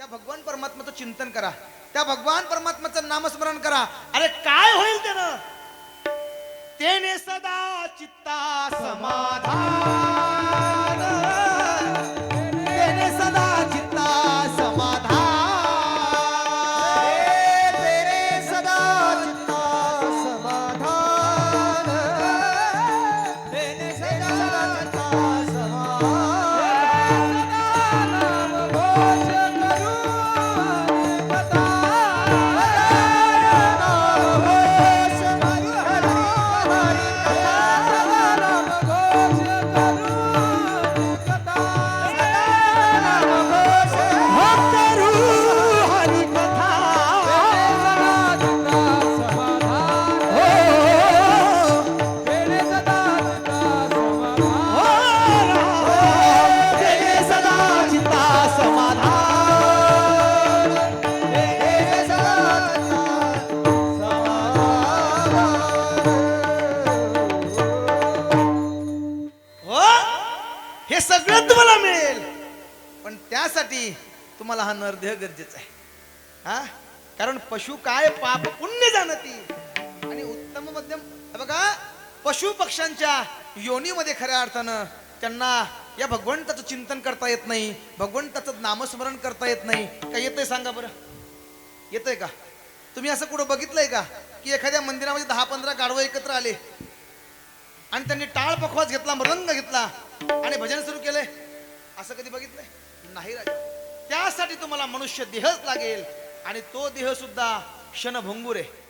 त्या भगवान परमात्म्याचं चिंतन करा, त्या भगवान परमात्म्याचं नामस्मरण करा. अरे काय होईल त्यानं? तेने सदा चित्ता समाधान, तेने सदा चित्ता समाधान, तेने सदा चित्ता समाधान, तेने सदा चित्ता समाधान. घोष करू पता घोष करू हरी नाम घोष करू कथा घोष करू हरी कथा. तेरे सदा चित्ता समाधान, तेरे सदा चित्ता हो, हे सगळं तुम्हाला मिळेल, पण त्यासाठी तुम्हाला हा नरदेह गरजेचा आहे. हा, कारण पशु काय पाप पुण्य जाणती आणि उत्तम मध्यम. हे बघा, पशु पक्ष्यांच्या योनीमध्ये खऱ्या अर्थानं त्यांना या भगवंताचं चिंतन करता येत नाही, भगवंताचं नामस्मरण करता येत नाही. काय येतंय सांगा बरं? येतंय का? तुम्ही असं कुठं बघितलंय का की एखाद्या मंदिरामध्ये 10-15 गाढवं एकत्र आले आणि त्यांनी टाळ पखवाज घेतला, मृदंग घेतला आणि भजन सुरू केलंय? असं कधी बघितलंय? नाही राजा. त्यासाठी तुम्हाला मनुष्य देहच लागेल आणि तो देह सुद्धा क्षणभंगूर आहे.